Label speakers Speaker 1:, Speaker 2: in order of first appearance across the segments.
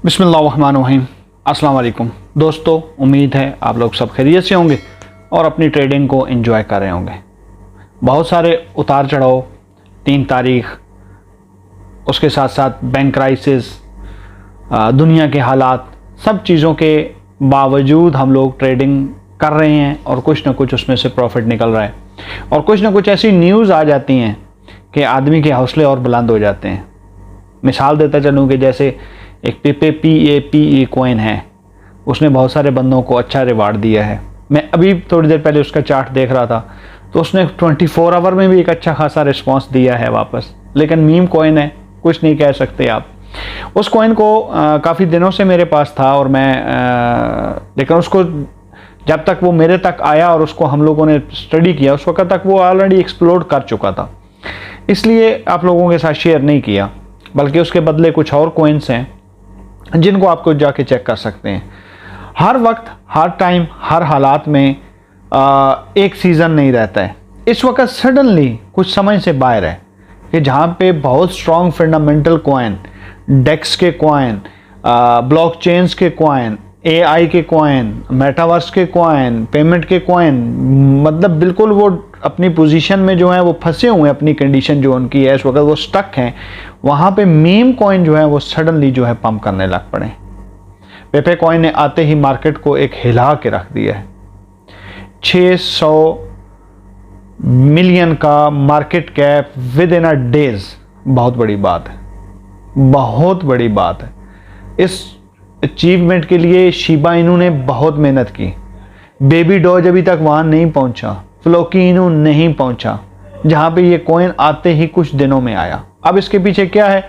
Speaker 1: बिस्मिल्लाहिर्रहमानिर्रहीम। अस्सलाम वालेकुम दोस्तों, उम्मीद है आप लोग सब खैरियत से होंगे और अपनी ट्रेडिंग को एंजॉय कर रहे होंगे। बहुत सारे उतार चढ़ाव, 3 तारीख, उसके साथ साथ बैंक क्राइसिस, दुनिया के हालात, सब चीज़ों के बावजूद हम लोग ट्रेडिंग कर रहे हैं और कुछ ना कुछ उसमें से प्रॉफिट निकल रहा है और कुछ ना कुछ ऐसी न्यूज़ आ जाती हैं कि आदमी के हौसले और बुलंद हो जाते हैं। मिसाल देता चलूँ कि जैसे एक PAPE कॉइन है, उसने बहुत सारे बंदों को अच्छा रिवार्ड दिया है। मैं अभी थोड़ी देर पहले उसका चार्ट देख रहा था तो उसने 24 आवर में भी एक अच्छा खासा रिस्पांस दिया है वापस। लेकिन मीम कॉइन है, कुछ नहीं कह सकते आप। उस कॉइन को काफ़ी दिनों से मेरे पास था और मैं लेकिन उसको जब तक वो मेरे तक आया और उसको हम लोगों ने स्टडी किया, उस वक्त तक वो ऑलरेडी एक्सप्लोड कर चुका था, इसलिए आप लोगों के साथ शेयर नहीं किया। बल्कि उसके बदले कुछ और कॉइन्स हैं जिनको आपको जाके चेक कर सकते हैं। हर वक्त, हर टाइम, हर हालात में एक सीज़न नहीं रहता है। इस वक्त सडनली कुछ समय से बाहर है कि जहाँ पे बहुत स्ट्रॉन्ग फंडामेंटल कॉइन, डेक्स के कॉइन, ब्लॉकचेन्स के कॉइन, AI के कॉइन, मेटावर्स के कॉइन, पेमेंट के कॉइन, मतलब बिल्कुल वो अपनी पोजीशन में जो है वो फंसे हुए हैं। अपनी कंडीशन जो उनकी है इस वक्त वो स्टक हैं। वहाँ पे मीम कॉइन जो है वो सडनली जो है पंप करने लग पड़े। पेपे कॉइन ने आते ही मार्केट को एक हिला के रख दिया है। 600 मिलियन का market cap with in a days, बहुत बड़ी बात है, बहुत बड़ी बात है। इस अचीवमेंट के लिए शिबा इनू ने बहुत मेहनत की। बेबी डॉज अभी तक वहाँ नहीं पहुँचा, फ्लोकी इनू नहीं पहुँचा, जहाँ पे ये कॉइन आते ही कुछ दिनों में आया। अब इसके पीछे क्या है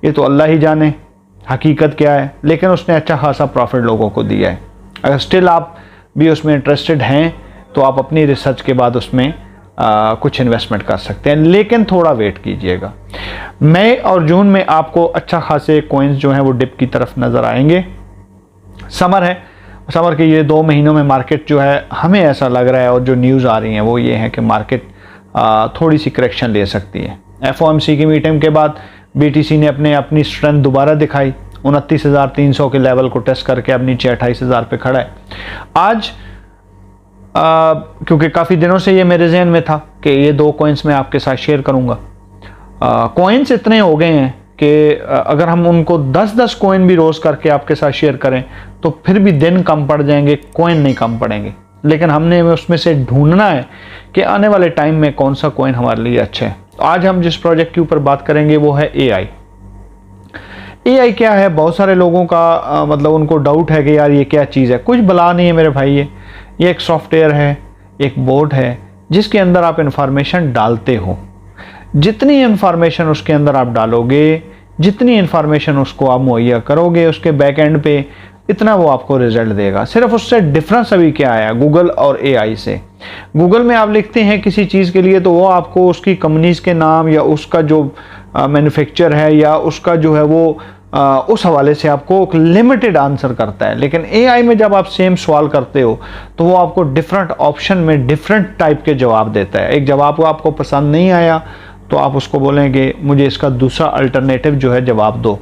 Speaker 1: ये तो अल्लाह ही जाने, हकीकत क्या है, लेकिन उसने अच्छा खासा प्रॉफिट लोगों को दिया है। अगर स्टिल आप भी उसमें इंटरेस्टेड हैं तो आप अपनी रिसर्च के बाद उसमें कुछ इन्वेस्टमेंट कर सकते हैं, लेकिन थोड़ा वेट कीजिएगा। मई और जून में आपको अच्छा खासे कॉइन्स जो हैं वो डिप की तरफ नज़र आएंगे। समर है, समर के ये 2 महीनों में मार्केट जो है, हमें ऐसा लग रहा है और जो न्यूज़ आ रही हैं वो ये है कि मार्केट थोड़ी सी करेक्शन ले सकती है। FOMC की मीटिंग के बाद BTC ने अपनी स्ट्रेंथ दोबारा दिखाई, 29,300 के लेवल को टेस्ट करके अब नीचे 28,000 पे खड़ा है। आज क्योंकि काफ़ी दिनों से ये मेरे जहन में था कि ये 2 कॉइन्स मैं आपके साथ शेयर करूँगा। कॉइन्स इतने हो गए हैं कि अगर हम उनको 10-10 कॉइन भी रोज़ करके आपके साथ शेयर करें तो फिर भी दिन कम पड़ जाएंगे, कॉइन नहीं कम पड़ेंगे। लेकिन हमने उसमें से ढूंढना है कि आने वाले टाइम में कौन सा कॉइन हमारे लिए अच्छा है। तो आज हम जिस प्रोजेक्ट के ऊपर बात करेंगे वो है AI। AI क्या है, बहुत सारे लोगों का मतलब उनको डाउट है कि यार ये क्या चीज़ है। कुछ बला नहीं है मेरे भाई, ये एक सॉफ्टवेयर है, एक बोर्ड है जिसके अंदर आप इंफॉर्मेशन डालते हो। जितनी इंफॉर्मेशन उसके अंदर आप डालोगे, जितनी इंफॉर्मेशन उसको आप मुहैया करोगे उसके बैक एंड पे, इतना वो आपको रिजल्ट देगा। सिर्फ उससे डिफरेंस अभी क्या आया गूगल और AI से। गूगल में आप लिखते हैं किसी चीज़ के लिए तो वो आपको उसकी कंपनीज के नाम या उसका जो मैन्युफैक्चर है या उसका जो है वो उस हवाले से आपको एक लिमिटेड आंसर करता है। लेकिन AI में जब आप सेम सवाल करते हो तो वो आपको डिफरेंट ऑप्शन में डिफरेंट टाइप के जवाब देता है। एक जवाब आपको पसंद नहीं आया तो आप उसको बोलेंगे मुझे इसका दूसरा अल्टरनेटिव जो है जवाब दो,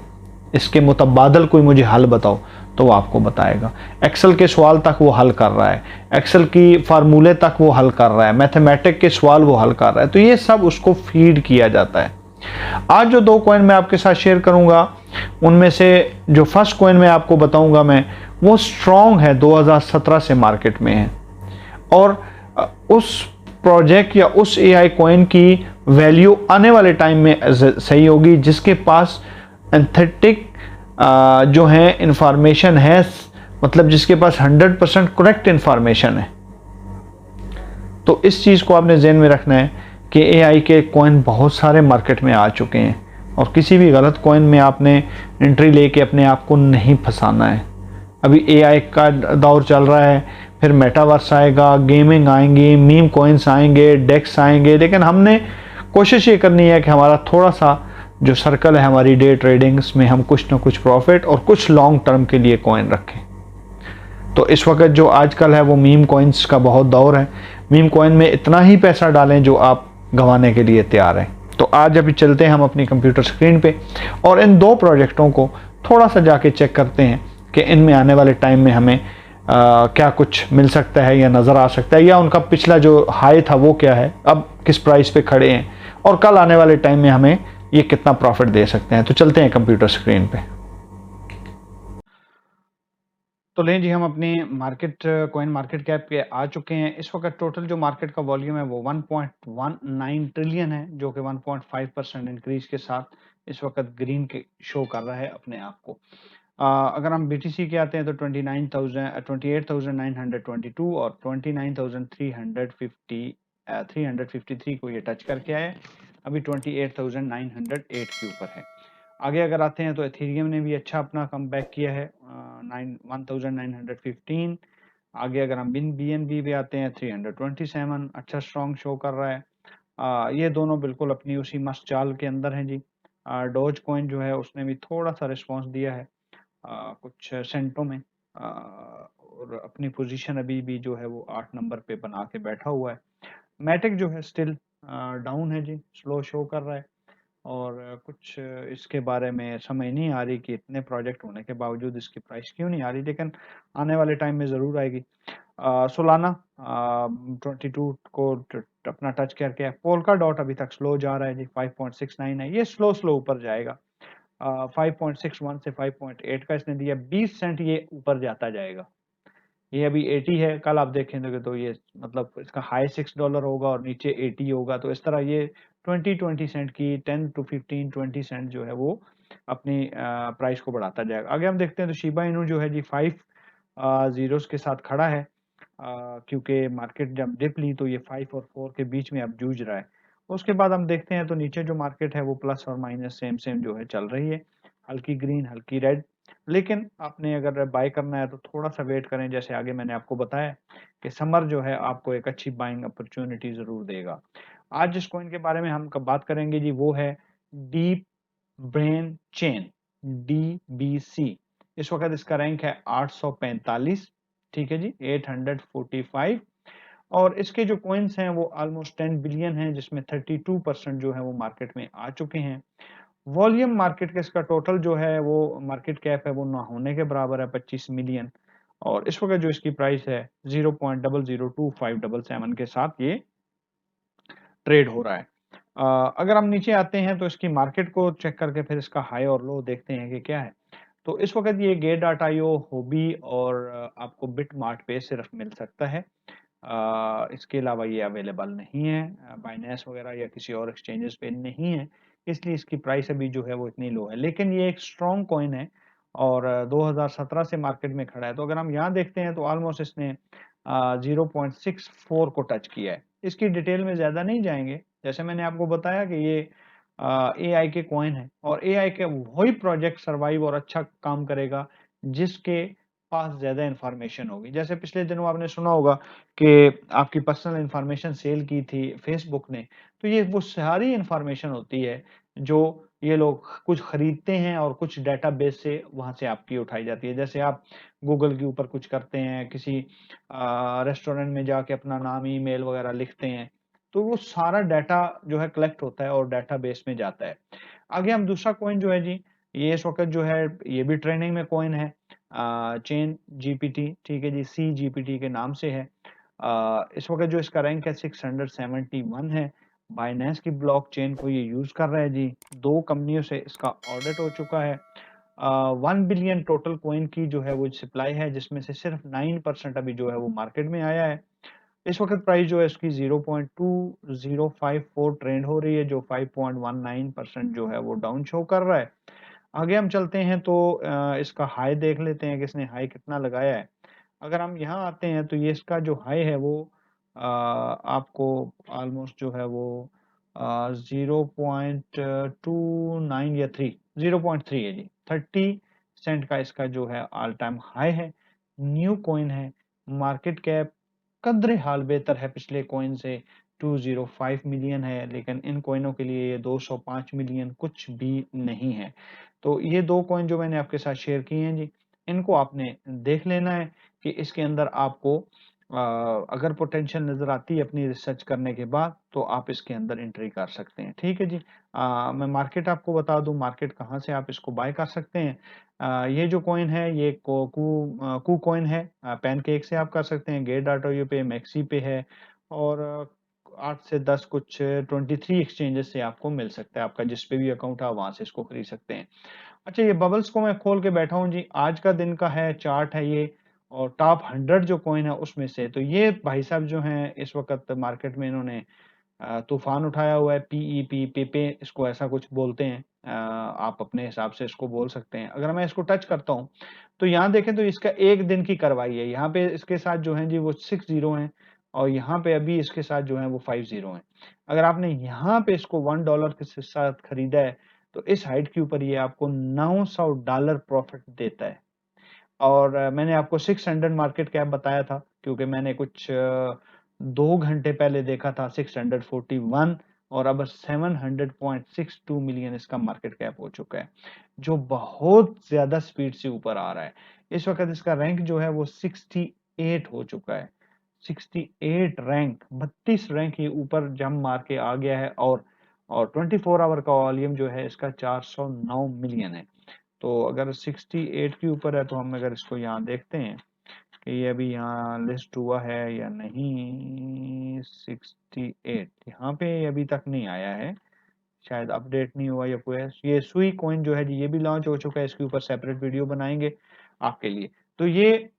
Speaker 1: इसके मुतबादल कोई मुझे हल बताओ, तो वो आपको बताएगा। एक्सेल के सवाल तक वो हल कर रहा है, एक्सेल की फार्मूले तक वो हल कर रहा है, मैथमेटिक के सवाल वो हल कर रहा है। तो ये सब उसको फीड किया जाता है। आज जो 2 कॉइन मैं आपके साथ शेयर करूंगा उनमें से जो फर्स्ट कॉइन मैं आपको बताऊंगा मैं, वो स्ट्रॉन्ग है, 2017 से मार्केट में है और उस प्रोजेक्ट या उस AI कॉइन की वैल्यू आने वाले टाइम में सही होगी जिसके पास एंथेटिक जो है इंफॉर्मेशन है, मतलब जिसके पास 100% करेक्ट इंफॉर्मेशन है। तो इस चीज़ को आपने जहन में रखना है कि AI के कॉइन बहुत सारे मार्केट में आ चुके हैं और किसी भी गलत कॉइन में आपने एंट्री लेके अपने आप को नहीं फंसाना है। अभी AI का दौर चल रहा है, फिर मेटावर्स आएगा, गेमिंग आएंगी, मीम कॉइन्स आएंगे, डेक्स आएंगे, लेकिन हमने कोशिश ये करनी है कि हमारा थोड़ा सा जो सर्कल है हमारी डे ट्रेडिंग्स में हम कुछ ना कुछ प्रॉफिट और कुछ लॉन्ग टर्म के लिए कॉइन रखें। तो इस वक्त जो आजकल है वो मीम कॉइन्स का बहुत दौर है। मीम कॉइन में इतना ही पैसा डालें जो आप गंवाने के लिए तैयार हैं। तो आज अभी चलते हैं हम अपनी कंप्यूटर स्क्रीन पे और इन 2 प्रोजेक्टों को थोड़ा सा जाके चेक करते हैं कि इनमें आने वाले टाइम में हमें क्या कुछ मिल सकता है या नज़र आ सकता है, या उनका पिछला जो हाई था वो क्या है, अब किस प्राइस पे खड़े हैं, और कल आने वाले टाइम में हमें ये कितना प्रॉफिट दे सकते हैं। तो चलते हैं कंप्यूटर स्क्रीन पे। तो लें जी, हम अपनी मार्केट कॉइन मार्केट कैप पे आ चुके हैं। इस वक्त टोटल जो मार्केट का वॉल्यूम है वो 1.19 ट्रिलियन है, जो कि 1.5% इंक्रीज के साथ इस वक्त ग्रीन के शो कर रहा है अपने आप को। अगर हम BTC के आते हैं तो 28,922 और 353 को ये टच करके आया है। अभी 28,908 के ऊपर है। आगे अगर आते हैं तो एथेरियम ने भी अच्छा अपना कमबैक किया है, 1915। आगे अगर हम BNB पे आते हैं 327 अच्छा स्ट्रॉन्ग शो कर रहा है। ये दोनों बिल्कुल अपनी उसी मस्त चाल के अंदर हैं जी। डोज कॉइन जो है उसने भी थोड़ा सा रिस्पॉन्स दिया है कुछ सेंटों में, और अपनी पोजीशन अभी भी जो है वो 8 नंबर पे बना के बैठा हुआ है। मैटिक जो है स्टिल डाउन है जी, स्लो शो कर रहा है, और कुछ इसके बारे में समझ नहीं आ रही कि इतने प्रोजेक्ट होने के बावजूद इसकी प्राइस क्यों नहीं आ रही, लेकिन आने वाले टाइम में ज़रूर आएगी। सोलाना 22 को अपना टच करके, पोल्का डॉट अभी तक स्लो जा रहा है जी, 5.69 है, ये स्लो स्लो ऊपर जाएगा। 5.61 से 5.8 का इसने दिया, 20 सेंट ये ऊपर जाता जाएगा। ये अभी 80 है, कल आप देखेंगे तो ये मतलब इसका हाई $6 होगा और नीचे 80 होगा, तो इस तरह ये 20 सेंट की 10 to 15 20 सेंट जो है वो अपनी प्राइस को बढ़ाता जाएगा। आगे हम देखते हैं तो शिबा इनू जो है जी 5 जीरोस के साथ खड़ा है, क्योंकि मार्केट जब डिप ली तो ये 5 और 4 के बीच में अब जूझ रहा है। उसके बाद हम देखते हैं तो नीचे जो मार्केट है वो प्लस और माइनस सेम सेम जो है चल रही है, हल्की ग्रीन हल्की रेड। लेकिन आपने अगर बाय करना है तो थोड़ा सा वेट करें, जैसे आगे मैंने आपको बताया कि समर जो है आपको एक अच्छी बाइंग अपॉर्चुनिटी जरूर देगा। आज जिस कॉइन के बारे में हम बात करेंगे जी वो है डीप ब्रेन चेन, DBC। इस वक्त इसका रैंक है 845, ठीक है जी, 845। और इसके जो कॉइन्स हैं वो ऑलमोस्ट 10 बिलियन हैं, जिसमें 32% जो है वो मार्केट में आ चुके हैं। वॉल्यूम मार्केट का इसका टोटल जो है वो मार्केट कैप है वो ना होने के बराबर है, 25 मिलियन। और इस वक्त जो इसकी प्राइस है 0.002577 के साथ ये ट्रेड हो रहा है। अगर हम नीचे आते हैं तो इसकी मार्केट को चेक करके फिर इसका हाई और लो देखते हैं कि क्या है। तो इस वक्त ये Gate.io, होबी और आपको बिटमार्ट पे सिर्फ मिल सकता है। इसके अलावा ये अवेलेबल नहीं है, बाइनेंस वगैरह या किसी और एक्सचेंजेस पे नहीं है, इसलिए इसकी प्राइस अभी जो है वो इतनी लो है। लेकिन ये एक स्ट्रॉन्ग कॉइन है और 2017 से मार्केट में खड़ा है। तो अगर हम यहाँ देखते हैं तो ऑलमोस्ट इसने 0.64 को टच किया है। इसकी डिटेल में ज़्यादा नहीं जाएंगे, जैसे मैंने आपको बताया कि ये AI के कॉइन है और AI के वही प्रोजेक्ट सर्वाइव और अच्छा काम करेगा जिसके पास ज़्यादा इन्फॉर्मेशन होगी। जैसे पिछले दिनों आपने सुना होगा कि आपकी पर्सनल इन्फॉर्मेशन सेल की थी फेसबुक ने, तो ये वो सारी इन्फॉर्मेशन होती है जो ये लोग कुछ खरीदते हैं और कुछ डेटाबेस से वहाँ से आपकी उठाई जाती है। जैसे आप गूगल के ऊपर कुछ करते हैं, किसी रेस्टोरेंट में जाके अपना नाम, ईमेल वगैरह लिखते हैं, तो वो सारा डाटा जो है कलेक्ट होता है और डेटाबेस में जाता है। आगे हम दूसरा कॉइन जो है जी, ये इस वक्त जो है ये भी ट्रेंडिंग में कॉइन है, चेन जीपीटी, ठीक है जी, CGPT के नाम से है। इस वक्त जो इसका रैंक है 671 है। बाइनेंस की ब्लॉकचेन को ये यूज कर रहा है जी, 2 कंपनियों से इसका ऑडिट हो चुका है। 1 बिलियन टोटल कॉइन की जो है वो सप्लाई है, जिसमें से सिर्फ 9% अभी जो है वो मार्केट में आया है। इस वक्त प्राइस जो है इसकी 0.2054 ट्रेंड हो रही है, जो 5.19% जो है वो डाउन शो कर रहा है। आगे हम चलते हैं तो इसका हाई देख लेते हैं कि इसने हाई कितना लगाया है। अगर हम यहाँ आते हैं तो ये इसका जो हाई है वो आपको ऑलमोस्ट जो है वो 0.29 या 0.3 है जी, 30 सेंट का इसका जो है ऑल टाइम हाई है। न्यू कॉइन है, मार्केट कैप कदरे हाल बेहतर है पिछले कॉइन से, 205 मिलियन है, लेकिन इन कॉइनों के लिए ये 205 मिलियन कुछ भी नहीं है। तो ये 2 कॉइन जो मैंने आपके साथ शेयर किए हैं जी, इनको आपने देख लेना है कि इसके अंदर आपको अगर पोटेंशियल नज़र आती है अपनी रिसर्च करने के बाद, तो आप इसके अंदर एंट्री कर सकते हैं। ठीक है जी। मैं मार्केट आपको बता दूं, मार्केट कहाँ से आप इसको बाय कर सकते हैं। ये जो कॉइन है ये कू कॉइन है। पैनकेक से आप कर सकते हैं, गेट डॉट आईओ पे, मैक्सी पे है, और 8 से 10 कुछ 23 एक्सचेंजेस से आपको मिल सकता है। आपका जिस पे भी अकाउंट है वहां से इसको खरीद सकते हैं। अच्छा, ये बबल्स को मैं खोल के बैठा हूँ जी, आज का दिन का है चार्ट है ये, और टॉप 100 जो कॉइन है उसमें से। तो ये भाई साहब जो हैं इस वक्त मार्केट में इन्होंने तूफान उठाया हुआ है। पीईपी पेपे इसको ऐसा कुछ बोलते हैं। आप अपने हिसाब से इसको बोल सकते हैं। अगर मैं इसको टच करता हूँ तो यहाँ देखें तो इसका एक दिन की कार्रवाई है। यहाँ पे इसके साथ जो है जी वो 6 जीरो हैं, और यहाँ पे अभी इसके साथ जो है वो 5 जीरो हैं। अगर आपने यहाँ पे इसको $1 के साथ खरीदा है तो इस हाइट के ऊपर ये आपको $900 प्रॉफिट देता है। और मैंने आपको 600 मार्केट कैप बताया था, क्योंकि मैंने कुछ 2 घंटे पहले देखा था 641, और अब 700.62 मिलियन इसका मार्केट कैप हो चुका है, जो बहुत ज्यादा स्पीड से ऊपर आ रहा है। इस वक्त इसका रैंक जो है वो 68 हो चुका है। 68 रैंक, 32 रैंक ये ऊपर जंप मार के आ गया है। और 24 आवर का वॉल्यूम जो है इसका 409 मिलियन है। तो अगर 68 के ऊपर है तो हम अगर इसको यहाँ देखते हैं कि ये अभी यहाँ लिस्ट हुआ है या नहीं। 68 यहाँ पे अभी तक नहीं आया है, शायद अपडेट नहीं हुआ या कोई है। ये सुई कॉइन जो है जी ये भी लॉन्च हो चुका है, इसके ऊपर सेपरेट वीडियो बनाएंगे आपके लिए। तो ये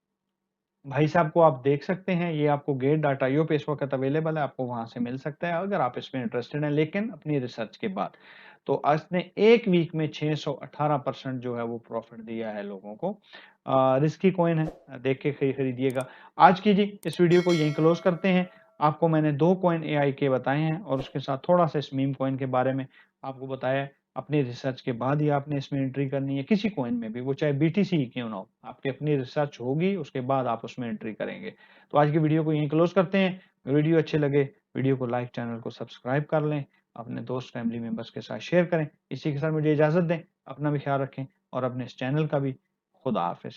Speaker 1: भाई साहब को आप देख सकते हैं, ये आपको गेट डॉट आईओ पे इस वक्त अवेलेबल है, आपको वहां से मिल सकता है अगर आप इसमें इंटरेस्टेड हैं, लेकिन अपनी रिसर्च के बाद। तो इसने एक वीक में 618% जो है वो प्रॉफिट दिया है लोगों को। रिस्की कॉइन है, देख के खरीदिएगा। आज की जी इस वीडियो को यहीं क्लोज करते हैं। आपको मैंने 2 कॉइन एआई के बताए हैं, और उसके साथ थोड़ा सा इस मीम कॉइन के बारे में आपको बताया है। अपनी रिसर्च के बाद ही आपने इसमें एंट्री करनी है, किसी कॉइन में भी, वो चाहे बीटीसी ही क्यों ना हो, आपकी अपनी रिसर्च होगी, उसके बाद आप उसमें एंट्री करेंगे। तो आज की वीडियो को यहीं क्लोज करते हैं। वीडियो अच्छे लगे वीडियो को लाइक, चैनल को सब्सक्राइब कर लें, अपने दोस्त फैमिली मेंबर्स के साथ शेयर करें। इसी के साथ मुझे इजाजत दें, अपना भी ख्याल रखें और अपने इस चैनल का भी। खुदा हाफिज।